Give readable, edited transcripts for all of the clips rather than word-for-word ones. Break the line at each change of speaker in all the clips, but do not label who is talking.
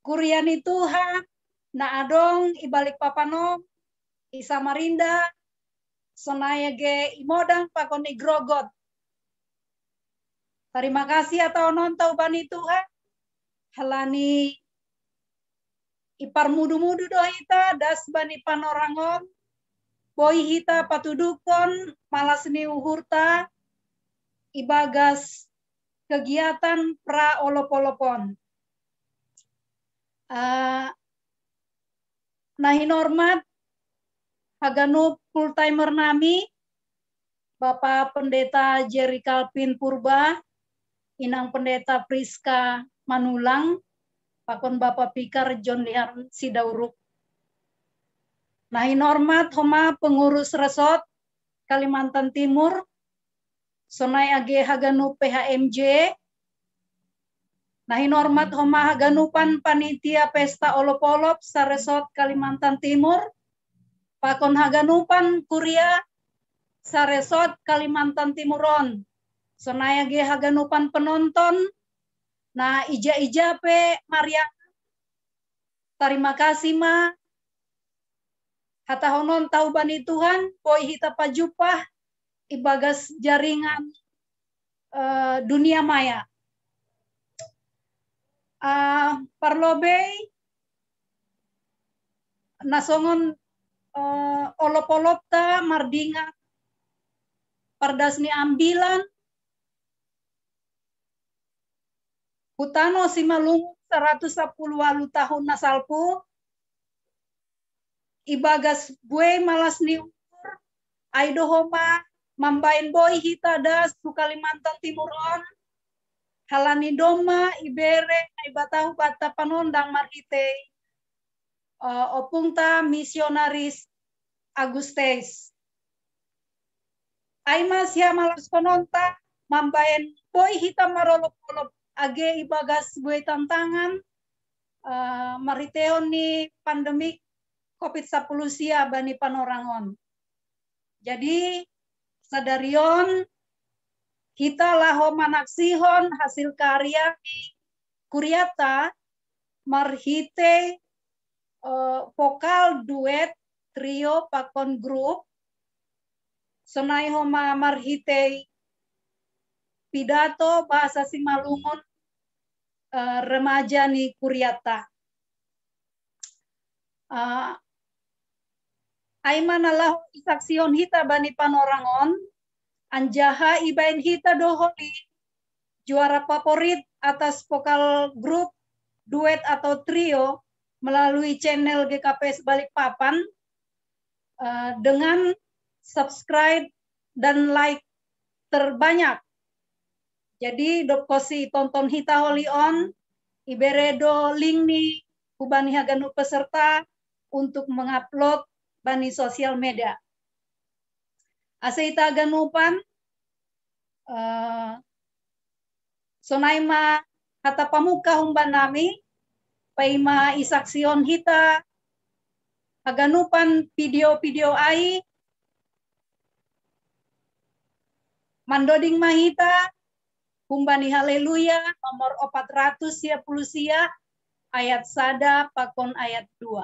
Kuriani Tuhan, na adong ibalik papanom, isa marinda, sonaya ge imodang pakon igrogot. Terima kasih atau nontau bani Tuhan, halani ipar mudu-mudu do hita, das bani panorangon, boy hita patudukon, malas ni uhurta, ibagas kegiatan pra olop-olopon. Nahin hormat, haganu full timer nami, Bapak Pendeta Jerry Calvin Purba, Inang Pendeta Priska Manulang, Pakon Bapak Pikar John Liar Sidauruk. Nahin hormat, homa pengurus resort Kalimantan Timur, sonai age haganu PHMJ, nahin hormat homa haganupan panitia pesta olop-olop sa resort Kalimantan Timur, pakon haganupan kuria sa resort Kalimantan Timuron, sonai age haganupan penonton, na ija-ija pe Maria. Terima kasih ma. Hata honon tahu bani Tuhan, poi hita pajupah ibagas jaringan dunia maya. Parlobe nasongon olop-olop ta mardinga pardasni ambilan hutano si malungu 110 tahun nasalpu ibagas bue malas ni ukur aido homa mambain boy hita das su Kalimantan Timuron halani doma ibere ibatahu bata panondang marhite opungta misionaris Agustes aima sia malas kononta mambain boy hita marolop-olop age ibagas bue tantangan mariteon ni pandemik COVID-19 sia bani panorangon. Jadi sadarion kita laho manaksihon hasil karya kuriata marhite vokal duet trio pakon grup sonai homa marhite pidato bahasa Simalungun remaja ni kuriata. Aiman Allah isaksion hita bani panorangon anjaha ibain hita doholi juara favorit atas vokal grup duet atau trio melalui channel GKP Balikpapan dengan subscribe dan like terbanyak. Jadi dokosi tonton hita holi on iberedo link nih kubani haganu peserta untuk mengupload bani sosial media. Aseita ganupan sonaima kata pamuka humban nami paima isaksion hita aganupan video-video ai mandoding mahita humbani haleluya nomor 400 sia pulusia ayat sada pakon ayat 2.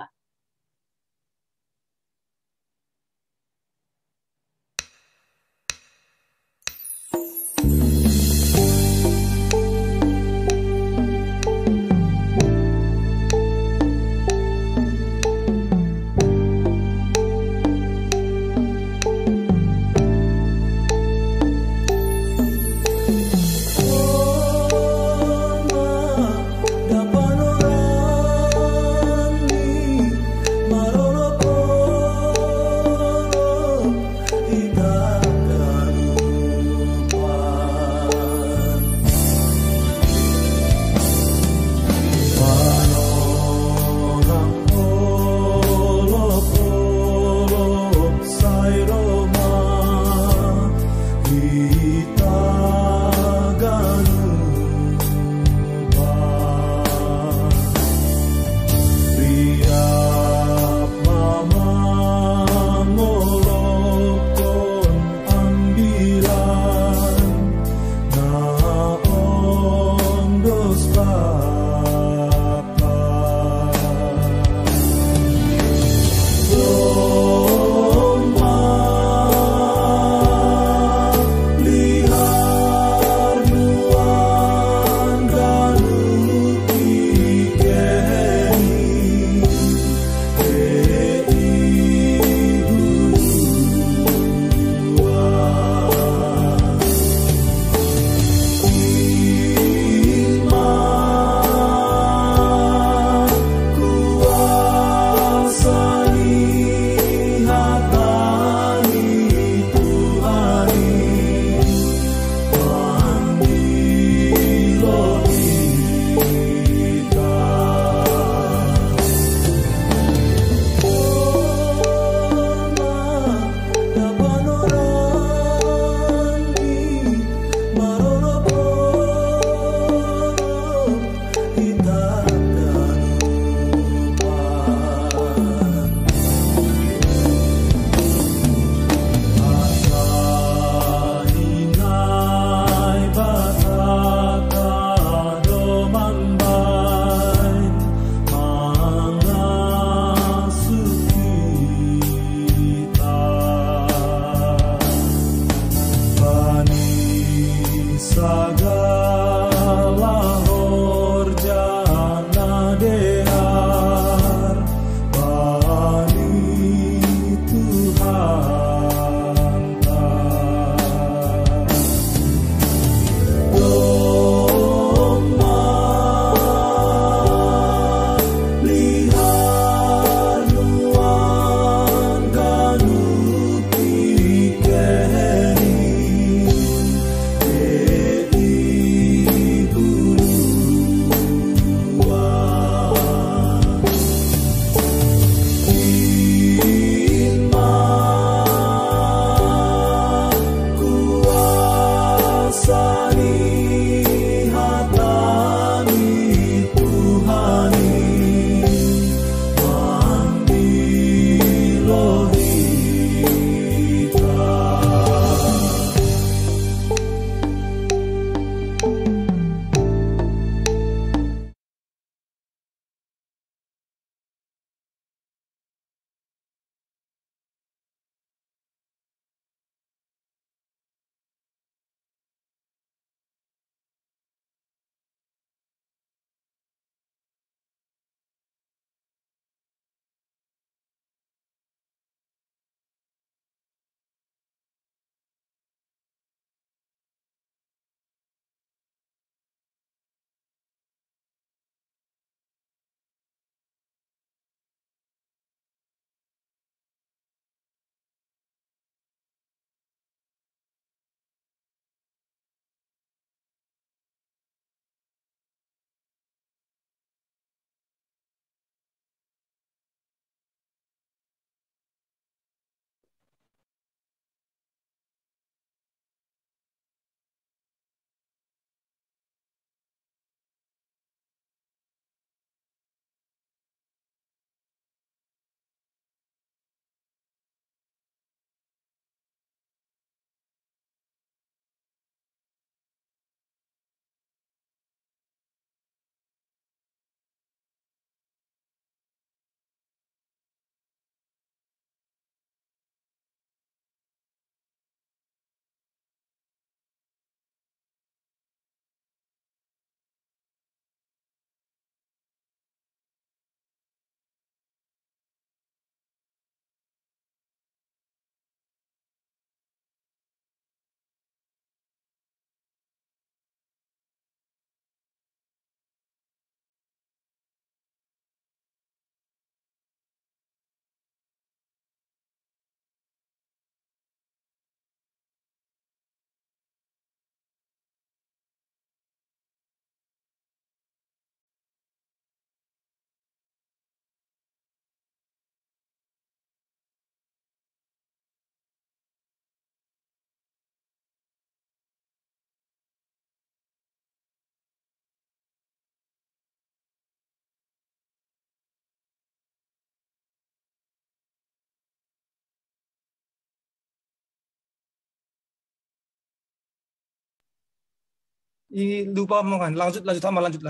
lupa omongan. Lanjut sama lanjut.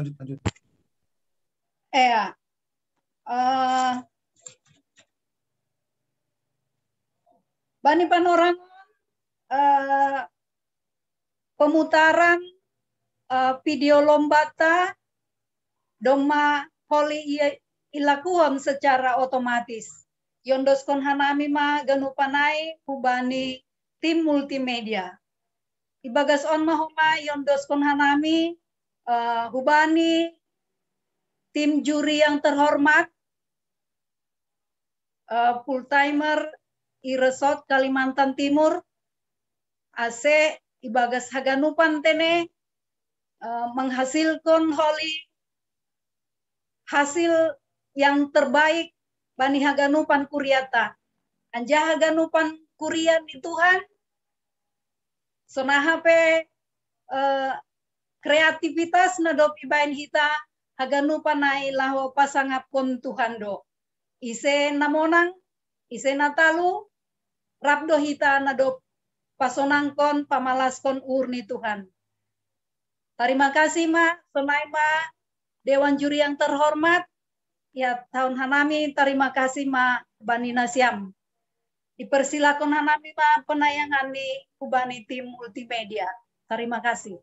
Ya. Bani Panorangon pemutaran video lombata doma holi ilakuam secara otomatis. Yondoskon hanami ma ganupanai hubani tim multimedia. Ibagas on mahoma yondoskon hanami hubani tim juri yang terhormat full timer Iresort Kalimantan Timur AC ibagas haganupan tene menghasilkan holi hasil yang terbaik bani haganupan kuriata. Anja haganupan kurian di Tuhan sonahape kreativitas nadopi bain hita haganupan nai laho pasangap kon Tuhan do. Ise namonang, ise natalu, rabdo hita nadop pasonangkon pamalaskon urni Tuhan. Terima kasih ma, sonai ma, Dewan Juri yang terhormat, ya tahun hanami terima kasih ma Bani Nasiam. Dipersilakan hanami ma penayangan di Kubani tim multimedia. Terima kasih.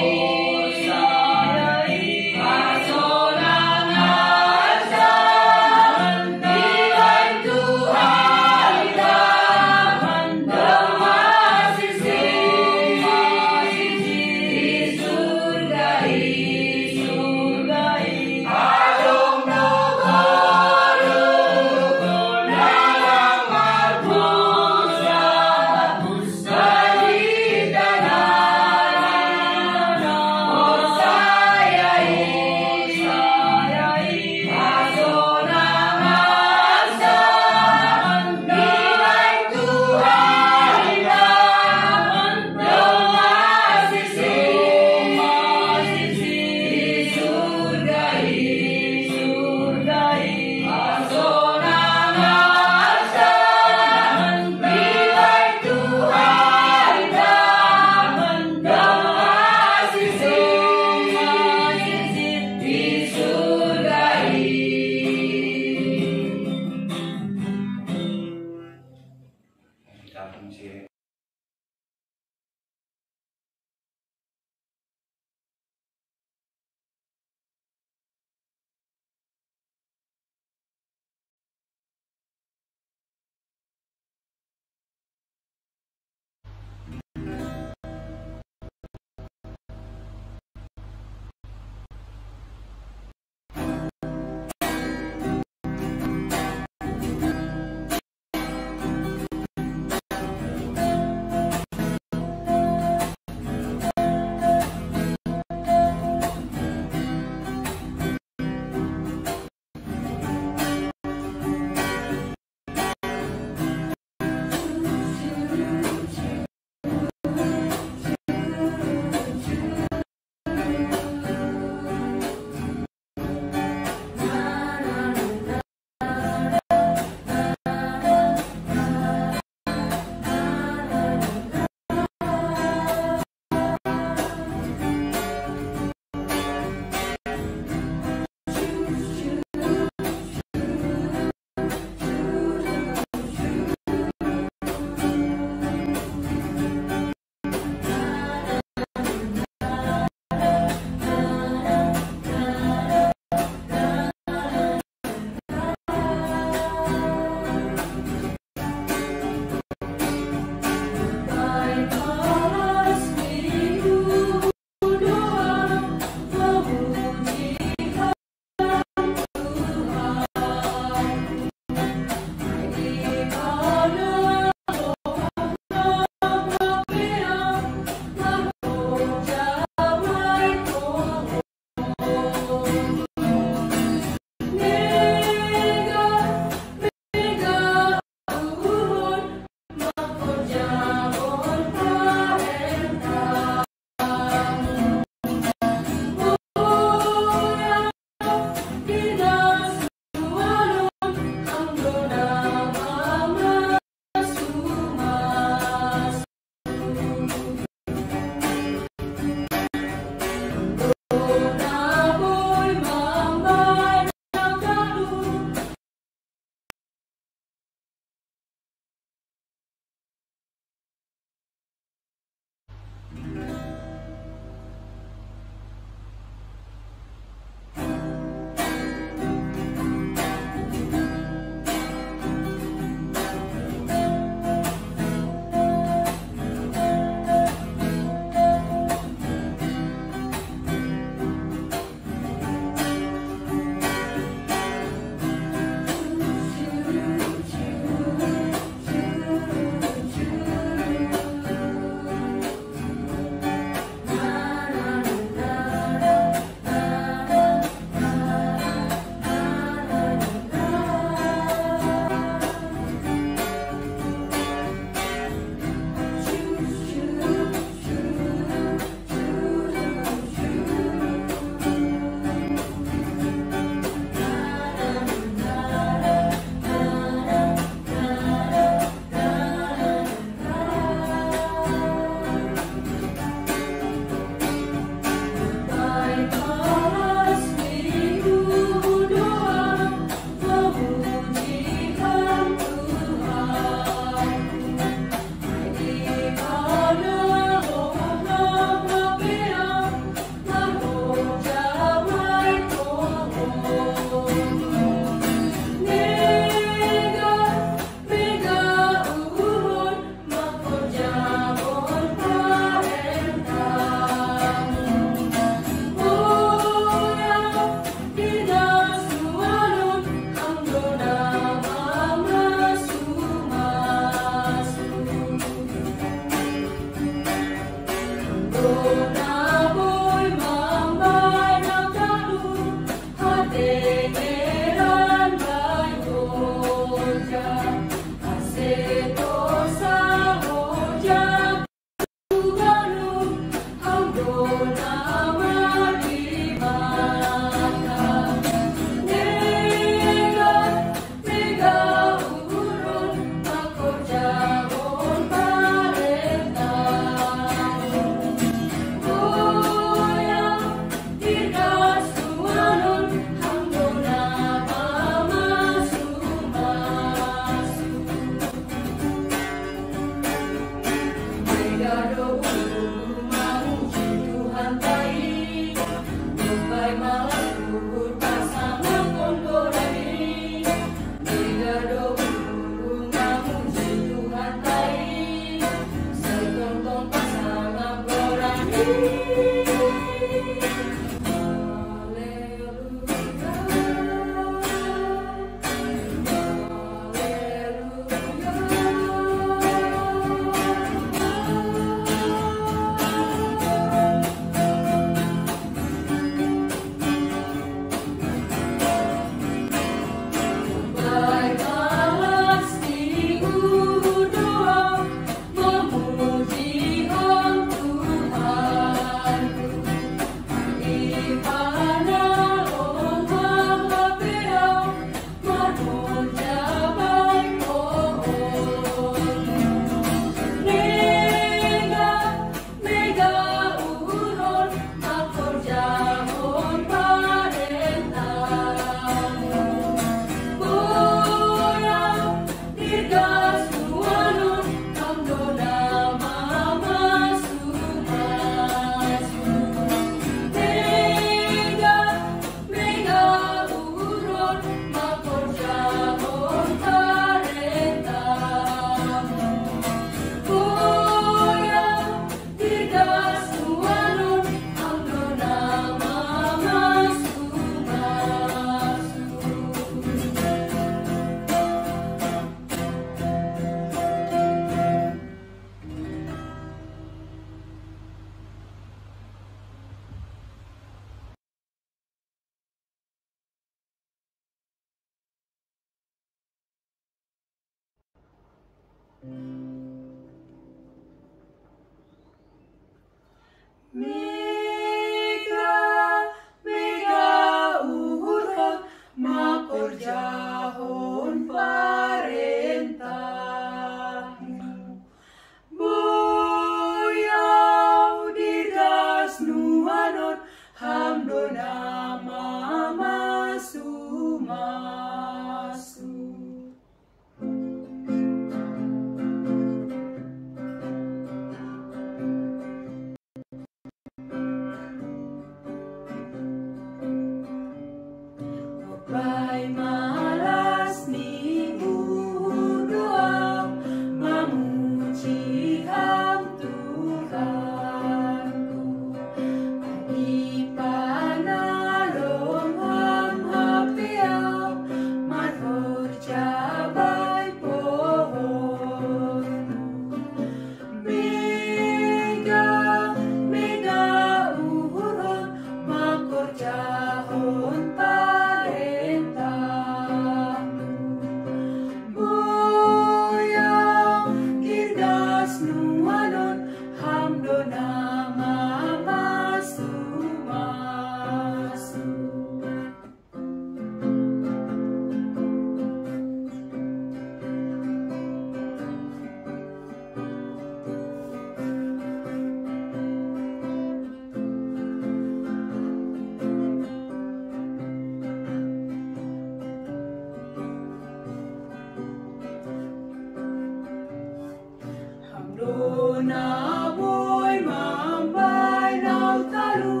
na boy mambay naw talu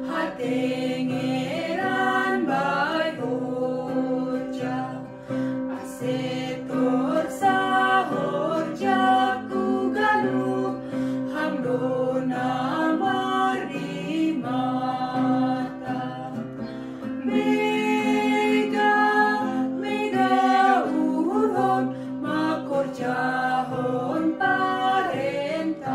hatengeran bay hoja asetor sa hoja kugalu hamdo na marimata mega mega uhon makorjahon parentah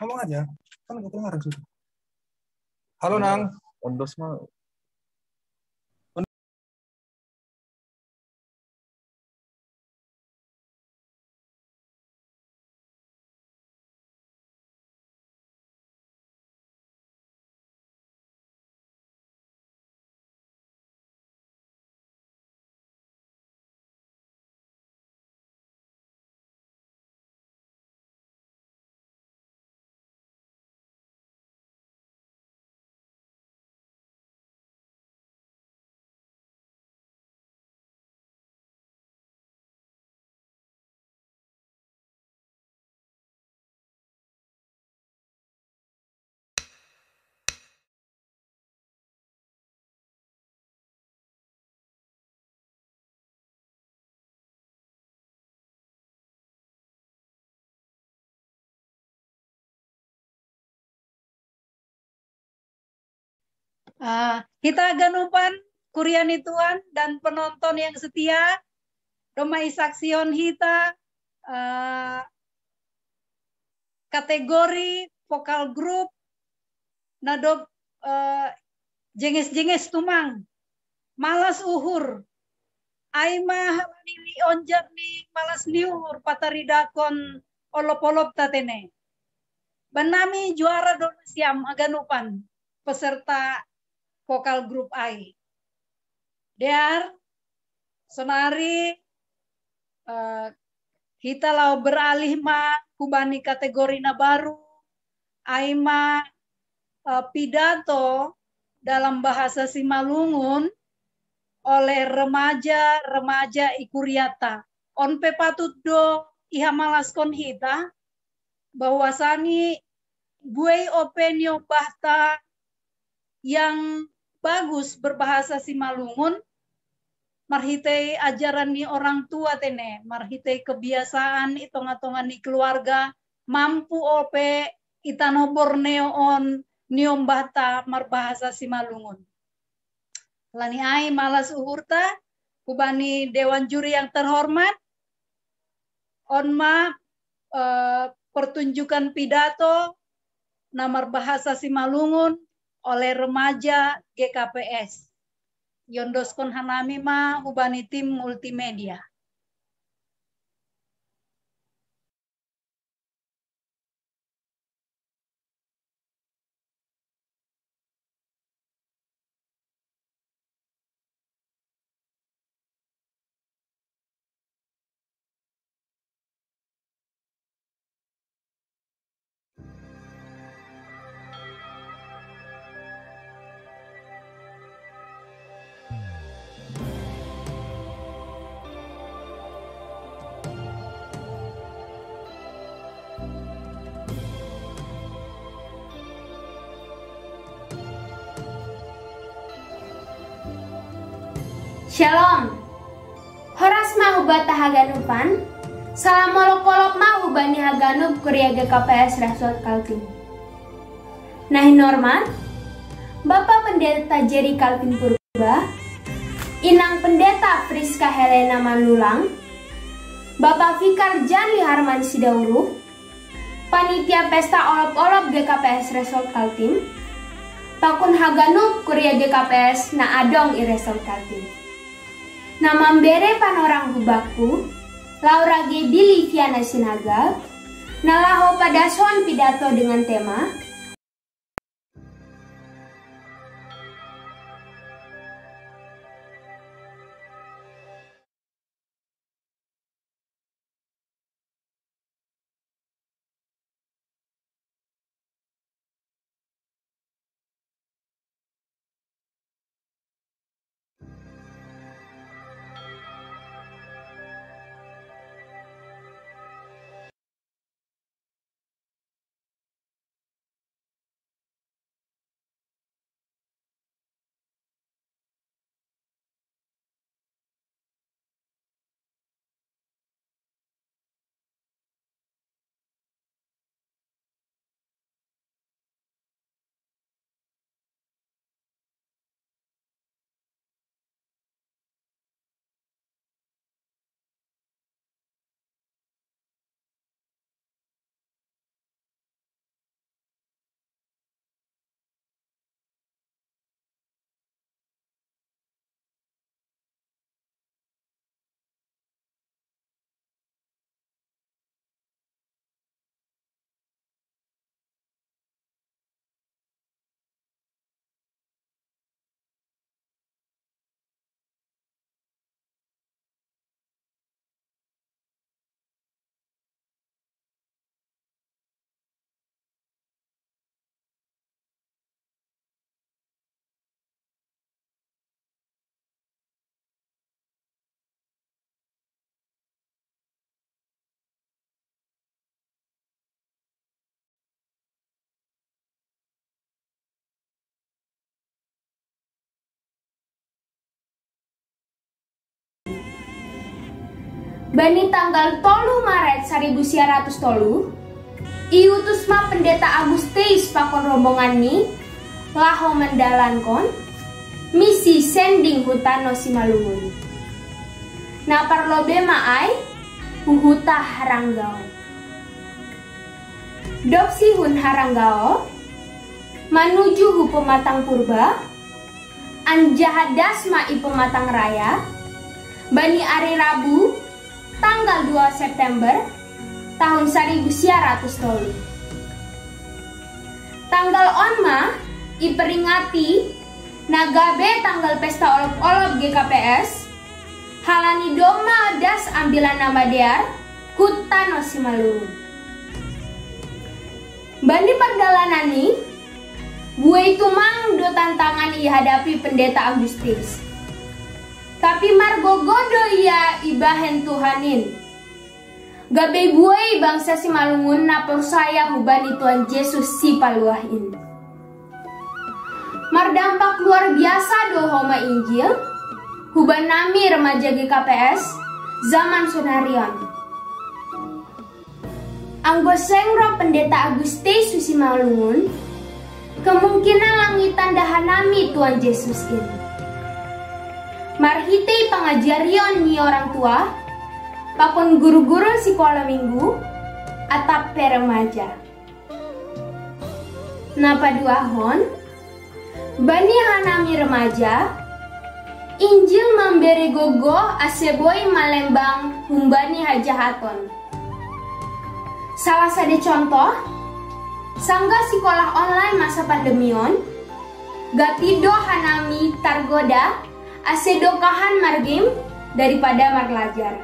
Ngomong aja. Kan nggak kedengaran sudah. Halo Nang.
Ondos mah
Kita ganupan Kurian Tuan dan penonton yang setia, Doma Isaksion Hita, kategori vokal grup, nadop jenges-jenges tumang, malas uhur, aima halani onjar ni malas niuhur pataridakon olop-olop tatene. Benami juara donasiam aganupan peserta vokal grup AI. Dear, sonari kita lau beralih ma kubani kategori na baru, aima pidato dalam bahasa Simalungun oleh remaja Ikuriata. Onpe patut do iha malaskon hita bahwasani buai openio bahta yang bagus berbahasa Simalungun, marhitei ajaran ni orang tua tene, marhitei kebiasaan itonga-tonga ni keluarga, mampu ope itano Borneo on niom bahta marbahasa Simalungun. Lani ai malas uhurta, kubani Dewan Juri yang terhormat, onma pertunjukan pidato namar bahasa Simalungun oleh remaja GKPS. Yondoskon hanami ma hubani tim multimedia.
Shalom. Horas mau bata haganupan. Salam molok-molok mau bani haganup Kuria GKPS Resort Kaltim. Nahi normat, Bapak Pendeta Jerry Kalvin Purba, Inang Pendeta Friska Helena Manulang, Bapak Fikar Janli Harman Sidauru, Panitia Pesta Olop-Olop GKPS Resort Kaltim, Pakun haganup Kuria GKPS na adong i Resort Kaltim. Namambere panorang hubaku, Laura G. Billy Viana Sinaga, nalaho pada son pidato dengan tema Bani tanggal 3 Maret 1903, iutusma pendeta Agustus pakon rombongan ni laho mendalankon misi sending hutano Simalungun. Na parlobe maay huhuta haranggao. Dopsi hun haranggao manuju hu pematang purba, anjahadas ma i pematang raya, bani hari Rabu tanggal 2 September tahun 1903. Tanggal onma iperingati nagabe tanggal pesta olop-olop GKPS halani doma das ambilan nama dear hutano Simalungun. Bani perdalanani buai tumang do tantangan hadapi pendeta Agustus. Tapi margogodo ia ibahen Tuhanin. Gabe buai bangsa Simalungun na persaya hubani Tuhan Yesus si paluahin. Mardampak luar biasa do homa Injil huban nami remaja GKPS zaman Sunarion. Anggo sengro pendeta Agustus Simalungun kemungkinan langitan dahanami Tuhan Yesus ini. Marhitei pangajarion ni orang tua, pakon guru-guru sekolah minggu, atap peremaja. Napa duahon, bani hanami remaja, Injil memberi gogo aseboy malembang humbani hajahaton. Salah satu contoh, sangga sekolah online masa pandemion, gatido hanami targoda asedokahan margim daripada marlajar.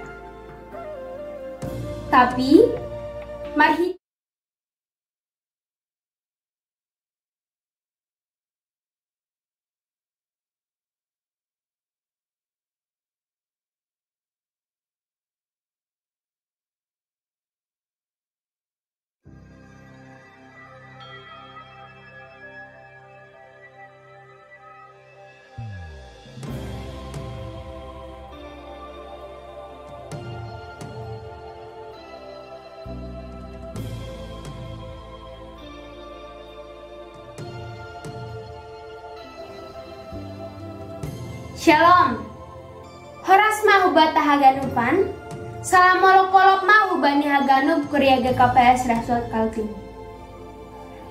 Tapi marhi Shalom. Horas mahubat haganupan. Salam molok-kolok mahubani haganub Kuria GKPS Resort Kaltim.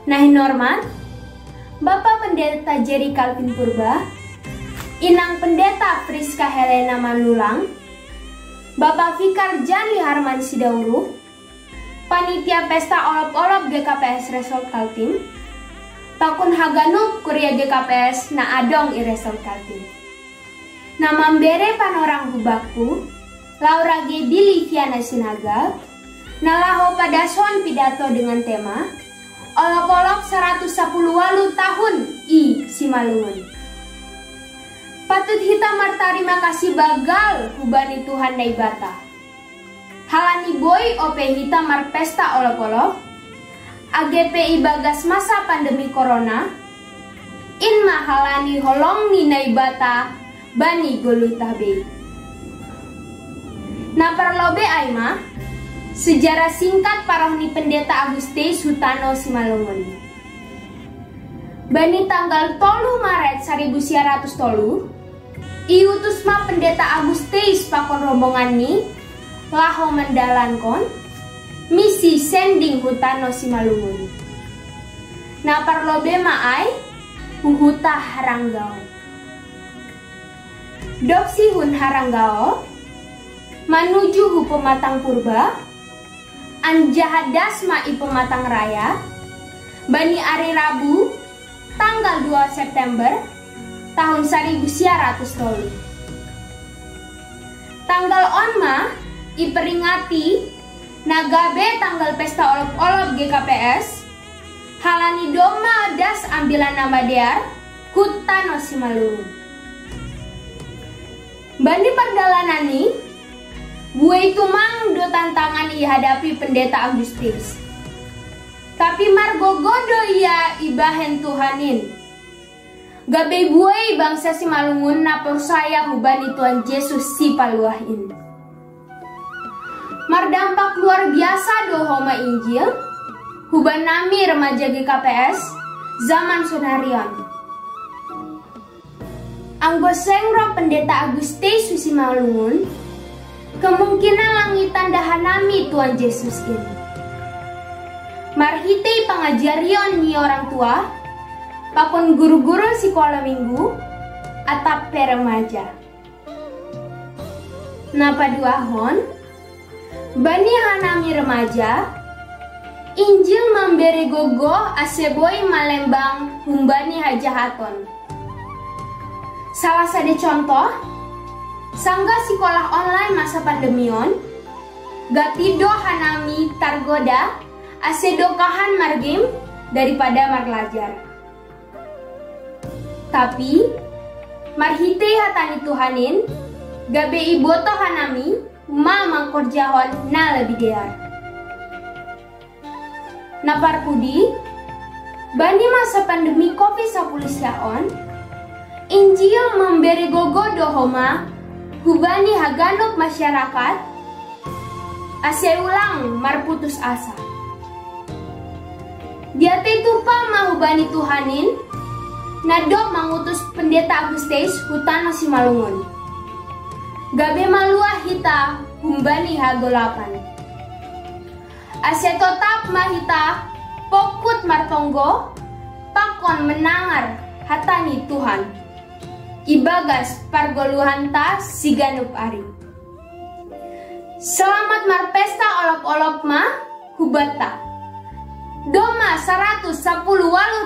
Nahin hormat, Bapak Pendeta Jerry Calvin Purba, Inang Pendeta Friska Helena Manulang, Bapak Fikar Janli Harman Sidauru, Panitia Pesta Olop-Olop GKPS Resort Kaltim, Pakun haganub Kuria GKPS na adong i Resort Kaltim. Nama mbere panorang hubakku, Laura G. Biliviana Sinaga, nalaho pada son pidato dengan tema Olok-olok 110 tahun I Simalungun. Patut kita martarima kasih bagal hubani Tuhan naibata. Halani boy ope hita marpesta olok-olok, AGPI bagas masa pandemi corona, inma halani holong ni naibata bani golutabe. Na perlobe aima sejarah singkat parahni pendeta Agustus Hutano Simalungun. Bani tanggal 3 Maret 1903, iutusma pendeta Agustus pakon rombongan ni laho mendalankon misi sending Hutano Simalungun. Na perlobe maay huhuta haranggao. Dopsi hun haranggao manuju hu pematang purba, anjahadas ma i pematang raya, bani hari Rabu tanggal 2 September tahun 1903. Tanggal onma iperingati nagabe tanggal pesta olop-olop GKPS halani doma das ambilan nama dear Hutano Simalungun. Bani perdalanani buai tumang do tantangan hadapi pendeta Agustus. Tapi margogodo ia ibahen Tuhanin. Gabe buai bangsa Simalungun na persaya hubani Tuhan Yesus si paluahin. Mardampak luar biasa do homa Injil, huban nami remaja GKPS, zaman Sonarion. Anggo sengro pendeta Aguste Susi Malungun, kemungkinan langitan dahanami Tuhan Yesus ini. Marhitei pengajarion ni orang tua, pakon guru-guru sekolah minggu, atap remaja. Napa duahon, bani hanami remaja, Injil memberi gogo aseboy malembang humbani hajahaton. Salah satu contoh, sangga sekolah online masa pandemion, gatido hanami targoda asedokahan margim daripada marlajar. Tapi, marhite hatani Tuhanin, gabe iboto hanami, ma mangkorjahon na lebih dear. Naparkudi, bani masa pandemi COVID-19 yaon, Injil memberi gogo dohoma, hubani haganuk masyarakat, ase ulang marputus asa. Diate tupa mahubani Tuhanin, nadok mengutus pendeta Agustes hutan masih malungun. Gabe malua hita humbani hagolapan. Ase tetap mahita pokut martonggo pakon menangar hatani Tuhan. Ibagas pargoluhan ta siganup ari. Selamat marpesta olop-olop ma hubata. Doma 110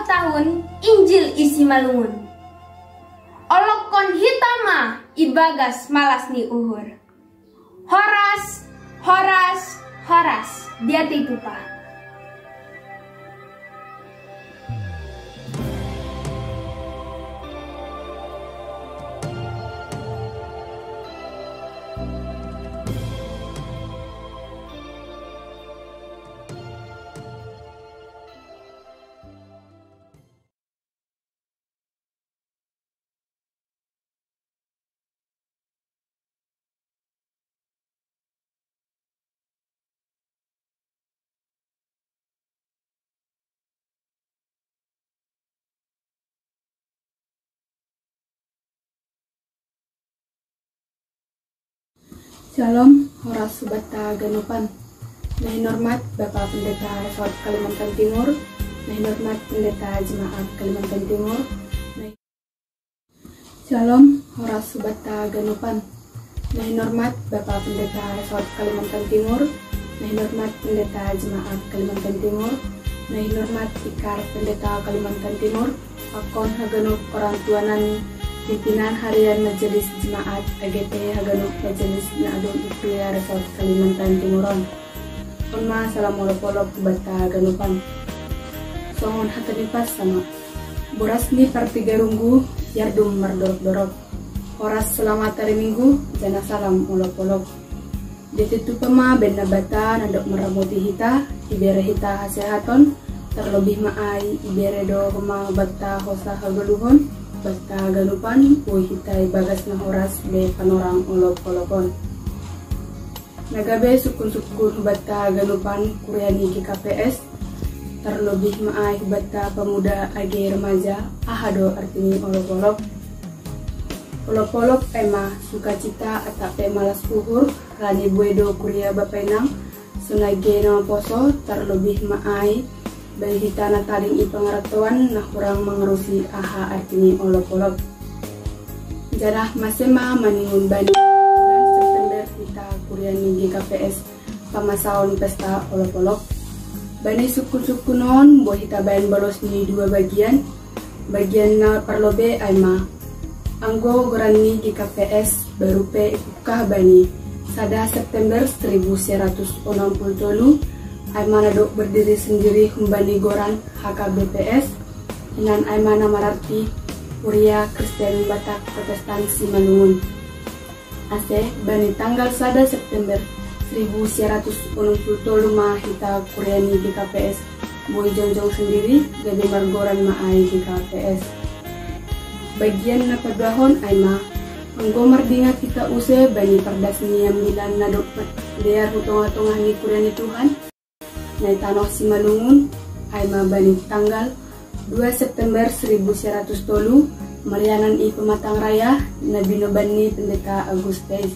tahun Injil isi malungun. Olok kon hitama ibagas malas ni uhur. Horas, horas, horas, dia titupa.
Shalom, horas subata ganupan. Nahi hormat Bapak Pendeta Resort Kalimantan Timur, nahi hormat Pendeta Jemaat Kalimantan Timur. Shalom, horas subata ganupan. Nahi hormat Bapak Pendeta Resort Kalimantan Timur, nahi hormat Pendeta Jemaat Kalimantan Timur, nahi hormat Ikar Pendeta Kalimantan Timur, akon haganuk orang tuanan pimpinan harian Majelis Jemaat AGT Haganuk Majelis Naadun Ipria Resort Kalimantan Timuron. Onma salamolopolop bata ganupan. Songon hatanipas sama. Boras ni partiga runggu yardum mardorok-dorok. Horas selamat hari Minggu jana salam olop-olop. Detitu pema benda bata nandok meramuti hita ibere hita hasehaton terlebih maai ibere do homa bata hosa hagaluhon. Basta ganupan, uy hitai bagas na horas be panorang olop-olopon. Nagabe sukun-sukun bata ganupan kuryani GKPS, terlebih maai bata pemuda age remaja, ahado artinya olop-olop. Olop-olop ema sukacita atape malas uhur, rani buedo kurya bapenang, sunage nama poso, terlebih maai bagi tanah taling ipangaratuan nah kurang mengerusi aha artinya olop-olop. Jarah masema maningun bani bulan September kita kuryani GKPS pamasaon pesta olop-olop. Bani suku-sukunon buah kita bayan bolos ni dua bagian. Bagian na parlobe aima anggo gorani GKPS berupe ikukah bani sada September 1960 Aimana dok berdiri sendiri humbani goran HKBPS dengan Aimana mararti Uria Kristen Batak Protestan Simalungun. Aceh bani tanggal 1 September 1960 hita kuryani GKPS Boy Jonjong sendiri gabe margoran maai GKPS. Bagian napadahon Aima anggo mardingat kita use bani perdas niam bilan nadok dear hutong-hutong ni kurian ni Tuhan. Nai tanoh Simalungun ay mabani tanggal 2 September 1903 Marianan i Pematang Raya na binoban ni Pendeta Agustes.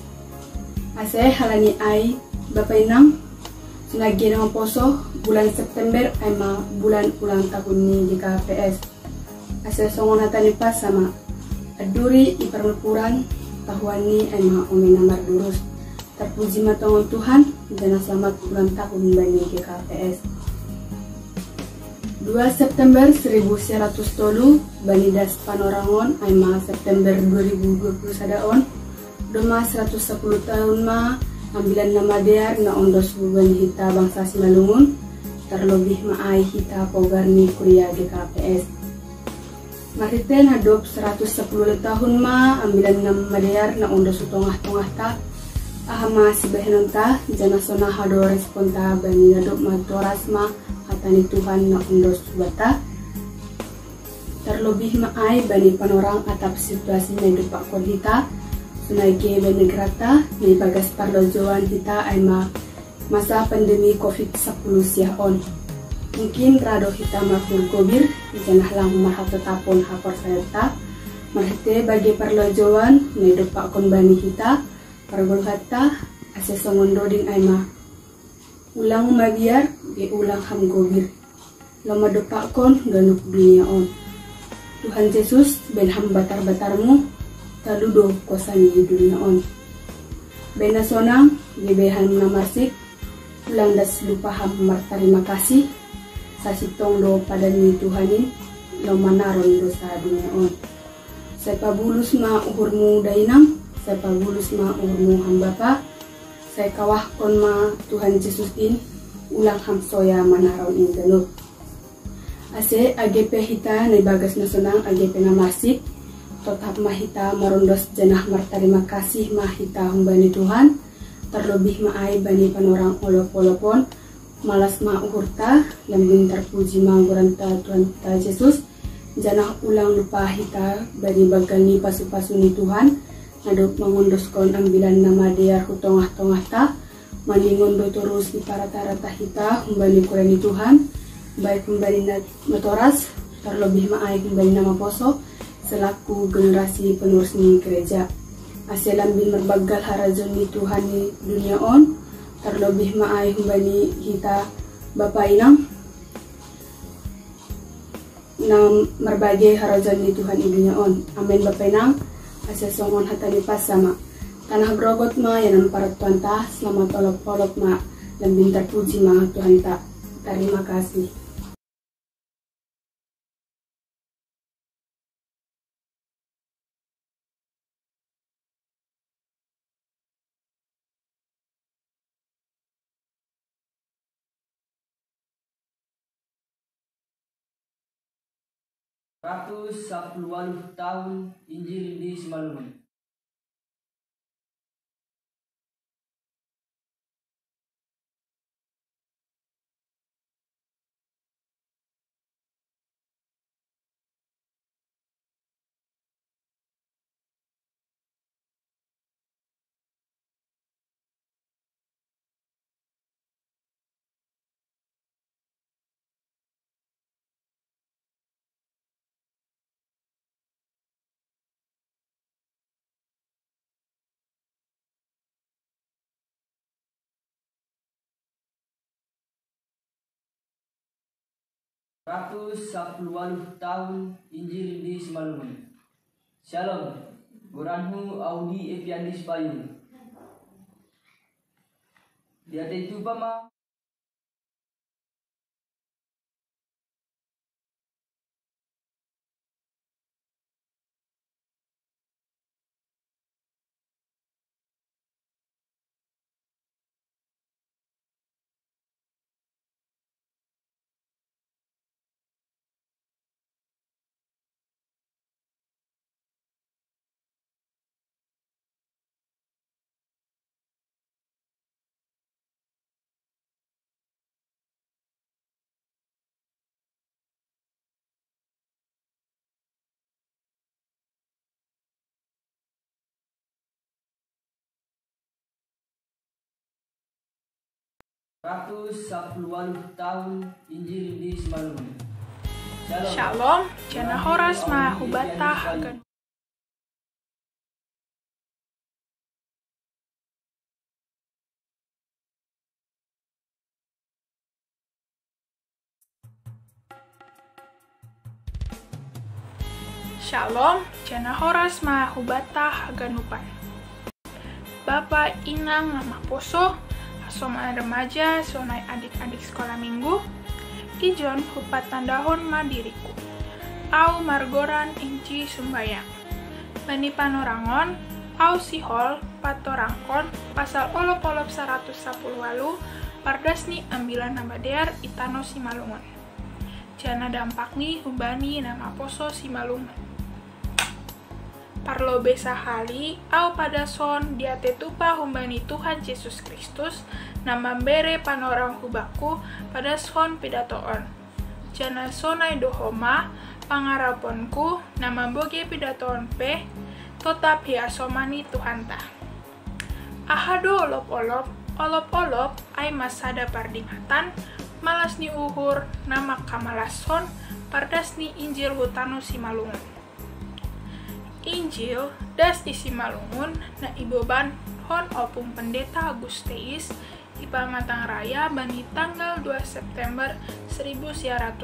Ase halani ay Bapak Inang sunagi ng poso bulan September ay bulan ulang tahun ni di KPS. Ase songon hatani pas sama aduri i permupuran tahuan ni ay umina mardurus. Terpuji matongon Tuhan dan selamat ulang tahun bani di KPS. 2 September 1903 Bani Das Panorangon ay September 2020 sadaon doma 110 tahun ambilan nama dear na ondos buban hita bangsa Simalungun terlebih maay hita pogarni kuliah di KPS. Mariten hadop 110 tahun ambilan nama dear na ondos utongah-tongah ta ahama sibahenon ta janasona hado respon ta bani hadop matoras hatani Tuhan na ondos bata terlebih maay bani panorang atap situasi na dupak kon hita sunagi bani grata ni bagas parlojoan hita ay masa pandemi COVID-10 siahon. Mungkin rado hita makul kobir janah lang mahatatapon hapor sayata marhite bagi parlojoan ni dupak kon bani hita pargol hata ase songondo ding ay ulang magiar di ulang ham gobir lama dupak kon ganuk dunia on. Tuhan Yesus ben ham batar-batarmu taludo kosan di dunia on. Bena sonang gebehan namasik ulang das lupa ham terima kasih sasitong do pada ni Tuhanin lo manaron dosa dunia on. Saya bulus uhurmu dainang, saya bulus uhurmu ham bapa, saya kawah kon Tuhan Yesus in ulang ham soya manaron in danuk. Ase AGP hita na bagas na sonang AGP na masik tetap mahita marondos janah terima kasih mahita humbani Tuhan terlebih maay bani panorang olop-olopon malas uhurta lambing terpuji guranta Tuhan ta Yesus janah ulang lupa hita bani bagal ni pasu-pasu ni Tuhan ngadop mangundos kon ambilan nama dear hutongah-tongah ta maningon do terus di para-tarata hita humbani kuran ni Tuhan baik kembali na matoras terlebih maay kembali nama poso selaku generasi penerus ni gereja aselam bin merbagal harajon ni Tuhan ni dunia on terlebih maay humbani hita Bapak Inang na merbagai harajon ni Tuhan ni dunia on. Amin Bapak Inang ase songon hatani pas sama tanah grogot yanan para Tuhan ta selamat olop-olop lambin terpuji Tuhan ta. Terima kasih.
Ratus 10 tahun Injil di Simalungun. Ratus 10 tahun Injil di Simalungun. Shalom, Goranhu Audi Epiandis Payung. Dia itu pama 110 tahun Injil di Simalungun.
Shalom, Jana Horas Mahubata Hagan. Shalom, Jana Horas Mahubata Haganupan. Bapak Inang Nama Poso, Asoma remaja, sonai adik-adik sekolah minggu, Ijon hupatan dahon madiriku, au margoran inci sumbayang, bani panorangon, au sihol patorangkon, pasal olop-olop 110 walu, pardasni ambilan nabadear itano Simalungun. Jana dampakni hubani nama poso Simalungun. Parlo besa hali au pada son dia tetupa humbani Tuhan Yesus Kristus nama bere panorang hubaku pada son pidatoon. Jana sonai dohoma pangaraponku nama boge pidatoon pe tetap hiasomani Tuhan ta. Ahado olop-olop ai masada pardingatan malas ni uhur nama kamalason pardas ni Injil hutano Simalungun. Injil das di Simalungun na iboban hon opung pendeta Agusteis ipa Matang Raya bani tanggal 2 September 1900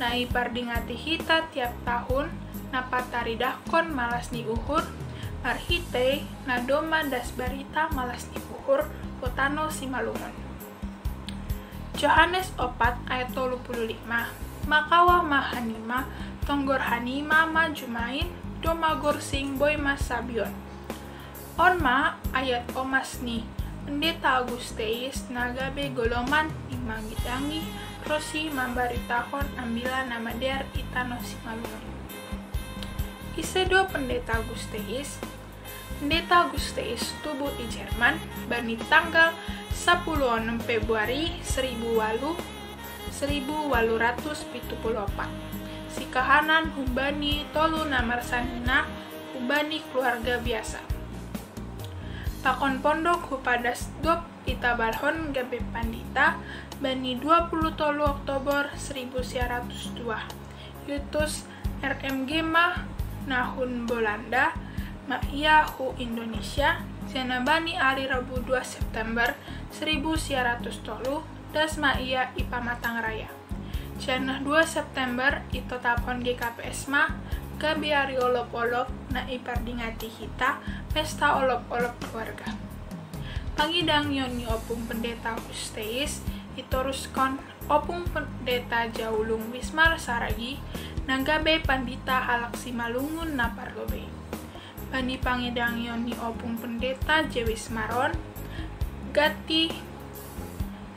na ipardingati hita tiap tahun na pataridahkon malas ni uhur marhite na doma das barita malas ni uhur kotano Simalungun. Yohanes 4 ayat 35 makawa mahanima tonggor hanima majumain doma gorsing boy mas sabion. Onma ayat omas ni pendeta Agusteis nagabe goloman imanggitangi rosi mambaritahon ambilan nama der itano Simalungun. Isedo pendeta Agusteis tubuh di Jerman bani tanggal 10 Februari 1874. Si kahanan humbani tolu namar sanina humbani keluarga biasa. Pakon pondok hupadas dop itabalhon gabe pandita bani 20 tolu Oktober 1902. Yutus RMG mah nahun Belanda ma iya hu Indonesia jana bani ari Rabu 2 September 1903 das ma iya ipa Matang Raya. Jana 2 September itu tapon GKPS mah gabi ari olop-olop na ipardingati hita pesta olop-olop keluarga. Pangidang yon ni opung pendeta Agusteis itoruskon opung pendeta Jaulung Wismar Saragi nanggabe pandita halak Simalungun na parlobe. Bani pangidang yon ni opung pendeta Jewis Maron gati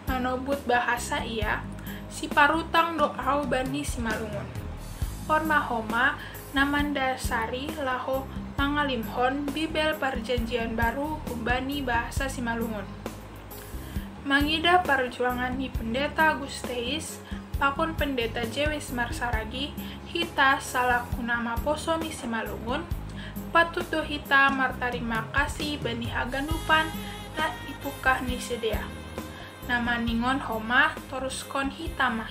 manobut bahasa iya si parutang doau bani Simalungun. Orma homa namandasari laho mangalimhon bibel perjanjian baru humbani bahasa Simalungun. Mangida perjuangan ni pendeta Agusteis pakon pendeta Jewis Marsaragi hita salaku nama poso ni Simalungun patuto hita martarima kasih bani haganupan na ipukah ni sedea. Nama ningon homa toruskon hitamah.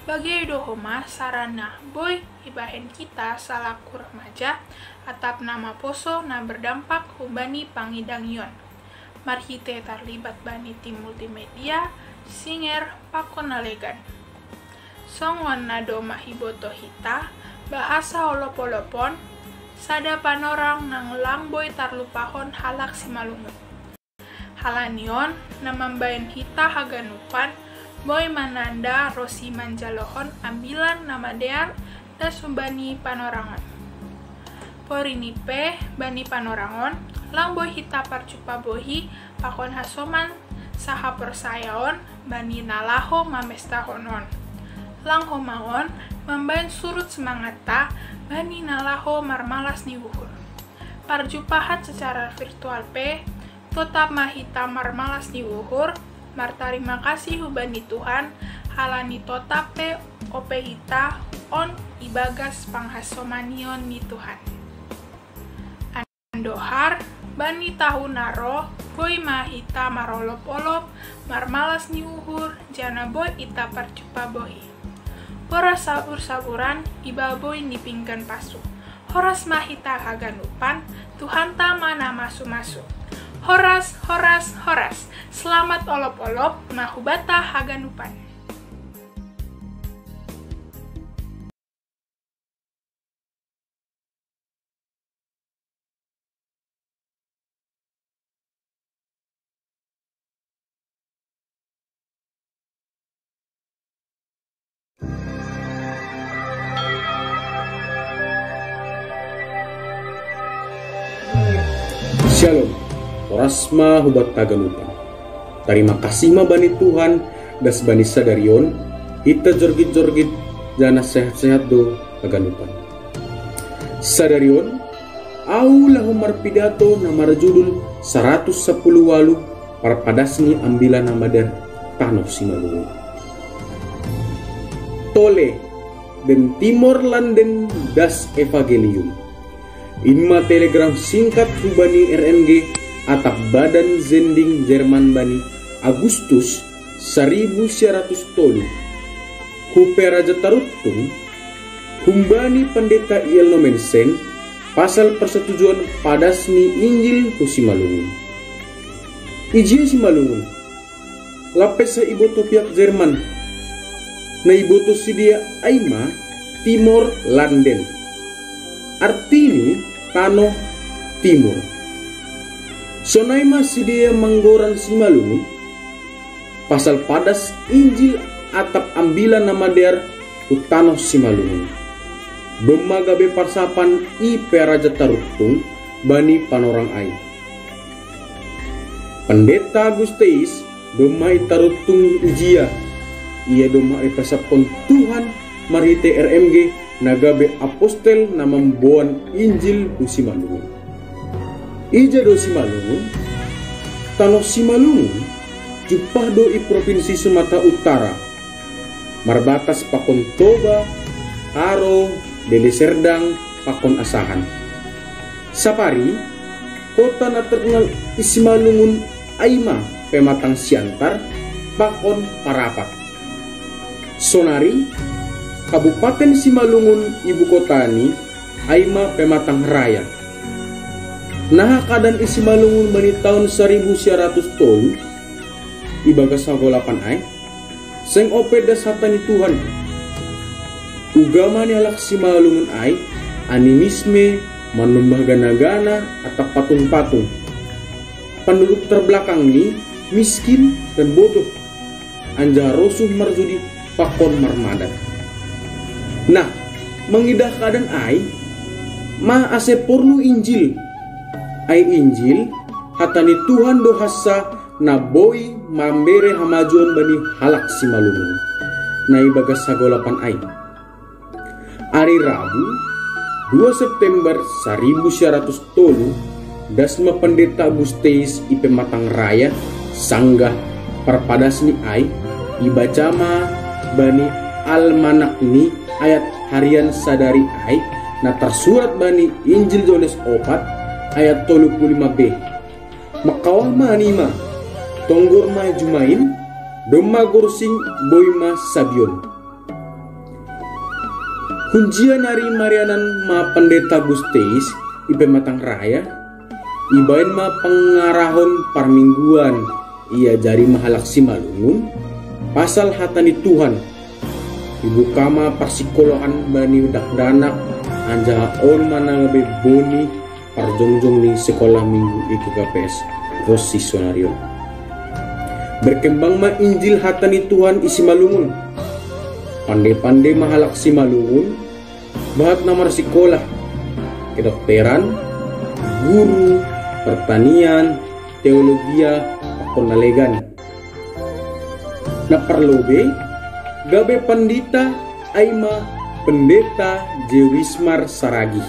Bagai do homa sarana boy ibahen kita salaku remaja atap nama poso na berdampak hubani pangidang yon. Marhite terlibat bani tim multimedia singer pakon nalegan. Songon na do mahiboto hita bahasa olop-olopon sada panorang nang langboy tarlupahon halak Simalungun. Halanion namambayan hita haganupan boy mananda rosi manjalohon ambilan nama dear da sumbani panorangon. Porinipe bani panorangon langboy hita parcupa bohi pakon hasoman saha persayaon bani nalaho mamestahonon. Langho maon mambayan surut semangata bani nalaho marmalas ni wuhur. Parjupahat secara virtual pe tetap mahita marmalas di wuhur, martarima kasih hubani Tuhan, halani totape ope hita on ibagas panghasomanion ni Tuhan. Andohar bani tahu naro, boy mahita marolop-olop, marmalas ni uhur, jana boy ita percupa boy. Horas sabur-saburan, iba boy ni pinggan pasu. Horas mahita haganupan, Tuhan mana masu-masu. Horas, horas, horas, selamat olop-olop, mahubata haganupan.
Shalom, orasma hubat taganupan. Terima kasih ma bani Tuhan, das bani sadarion, kita jorgit-jorgit, jana sehat-sehat do taganupan. Sadarion, au lahumar pidato namar judul 110 walu parpadasni ambilan namadar tanoh simalungun. Tole den timor landen das evangelium. Inma telegram singkat hubani RNG atap badan zending Jerman bani Agustus 1900 tolu hupe Raja Tarutung humbani pendeta Ielno Mensen pasal persetujuan padasni Injil Husimalungun. Iji Simalungun lapes sa iboto pihak Jerman na iboto sidia Aima Timor Landen artini tanoh timur. Sonaima sidia manggoran Simalungun pasal padas Injil atap ambilan nama der utanoh Simalungun. Bemagabe parsapan ipe Raja Tarutung bani panorang ai. Pendeta Agusteis domai Tarutung ujia. Ia domai pasapon Tuhan marite RMG nagabe apostel na membuan Injil du Simalungun. Ija do Simalungun, tanoh Simalungun, jupah do i provinsi Sumatera Utara, marbatas pakon Toba, Karo, Deli Serdang, pakon Asahan. Sapari, kota na terkenal i Simalungun Aima pematang Siantar, pakon Parapat. Sonari, Kabupaten Simalungun ibu kota ni Aima pematang raya. Nah kadan isi Simalungun bani tahun 1900 tolu ibaga sagolapan ai seng opeda satani Tuhan. Ugama ni alak Simalungun ai animisme menumbah gana-gana atau patung-patung. Penduduk terbelakang ni miskin dan bodoh. Anja rosuh marjudi pakon marmadan. Nah, mengidah keadaan ai, ma ase porlu Injil. Ai Injil, hatani Tuhan dohasa na boy mambere hamajuan bani halak Simalungun. Na ibagas sagolapan ai. Hari Rabu, 2 September 1900 tolu, dasma pendeta Agusteis ipe matang raya, sanggah perpadasni ai, ibacama bani almanak ni ayat harian sadari ai na tersurat bani Injil Jones 4 ayat 35b. Makawah manima tonggor ma jumain doma gorsing boima sabion. Kunjian hari marianan ma pendeta Agusteis ipe matang raya ibain ma pengarahon parmingguan ia jari mahalak Simalungun pasal hatani Tuhan. Ibu kama persikolohan bani udak danak anja on mana ngabe boni parjongjong ni sekolah minggu IKKPS Rossi Sonarion. Berkembang ma Injil hatani Tuhan isi Simalungun. Pandai-pandai mahalak Simalungun bahat namar sekolah kedokteran, guru, pertanian, teologia, penalegan. Na perlobe gabe pandita Aima pendeta Jewismar Saragi.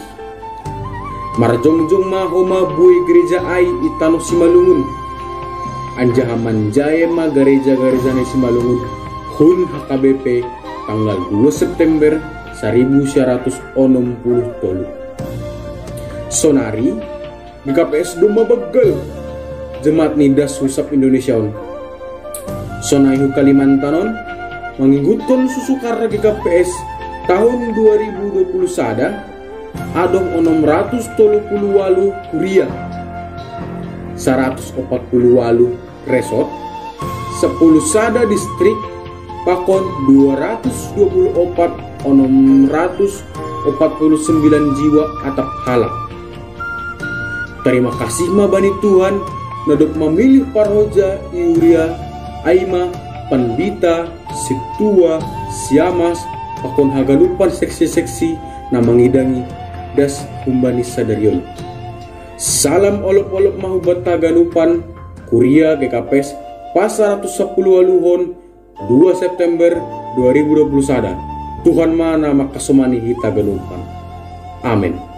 Marjongjong mahoma bui gereja ai itano Simalungun. Anjaha manjaye ma gereja-gereja ni Simalungun hun HKBP tanggal 2 September 1960 tolu. Sonari GKPS Doma Begal Jemaat Nidas Husap Indonesia Sonaihu Kalimantanon mengikutkan susu karena GKPS tahun 2020 sada adong 638 kuria 148 resort 10 sada distrik pakon 224 649 jiwa atap halak. Terima kasih mabani Tuhan nadok memilih Parhoja, Iuria, Aima, Pandita, Situa, Siamas, pakon hagalupan seksi-seksi na mangidangi das humbani sadarion. Salam olop-olop mahubat taganupan Kuria GKPS Pasar 110 Waluhon 2 September 2020 sada. Tuhan mana makasomani hita ganupan. Amin.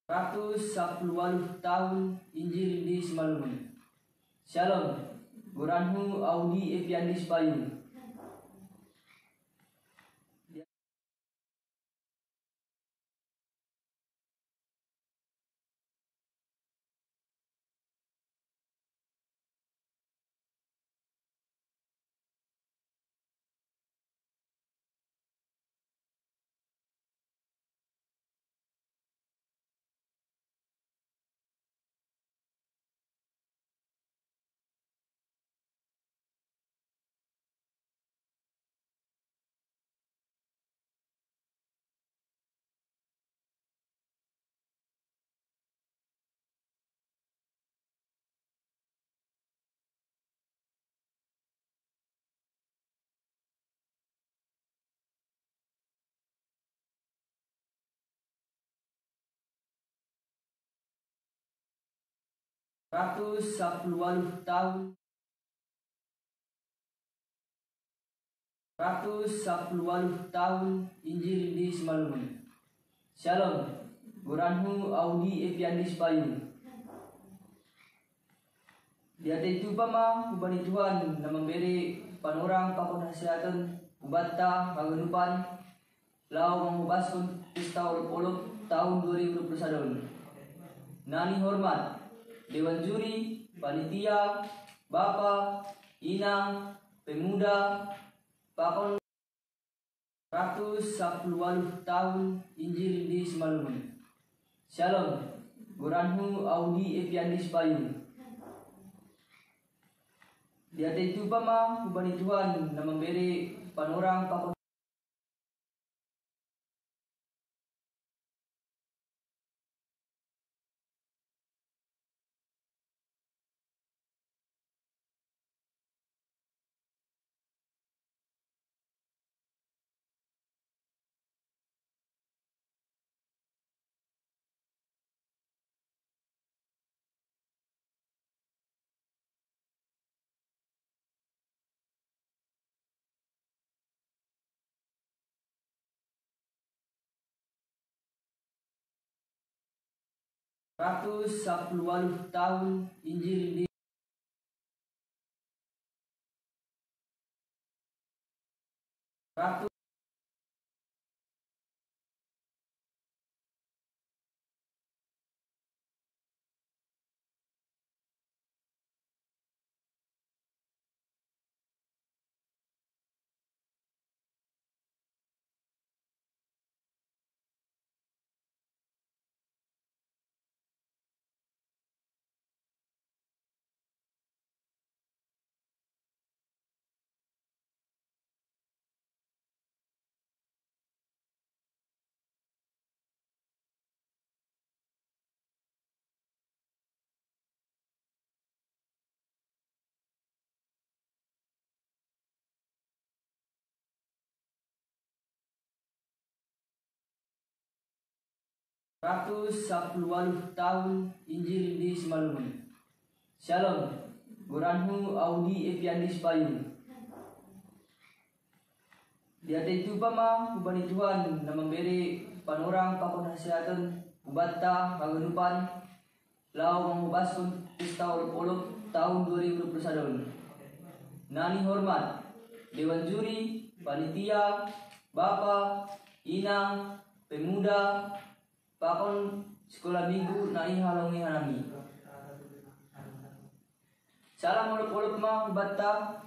Ratus 10 tahun Injil di Simalungun. Shalom. Guranhu Audi Epiandis Payung. Ratus 10 tahun. Ratus 10 tahun Injil di Simalungun. Shalom. Guranhu Audi Epiandis Payung. Di hati itu pama ubani Tuhan na memberi panorang pakon kesehatan ubata paganupan lau mengubaskun pesta olok-olok tahun 2021. Nani hormat Dewan Juri, Panitia, Bapak, Inang, Pemuda, Pakon 110 tahun Injil di Simalungun. Shalom. Guranhu Audi Epiandis Payung. Di hati itu pama ubani Tuhan na memberi panorang pakon 110 tahun Injil di Ratu 110 tahun Injil di Simalungun. Shalom, Goranhu Audi Epiandis Payung. Di atas itu pama ubani Tuhan na memberi panorang pakunasihatan ubata haganupan lau mengubaskun pesta olok tahun 2021. Nani hormat Dewan Juri, Panitia, Bapa, Inang, Pemuda, Pakon sekolah minggu nai halongi hanami. Salam olok-olok ma bata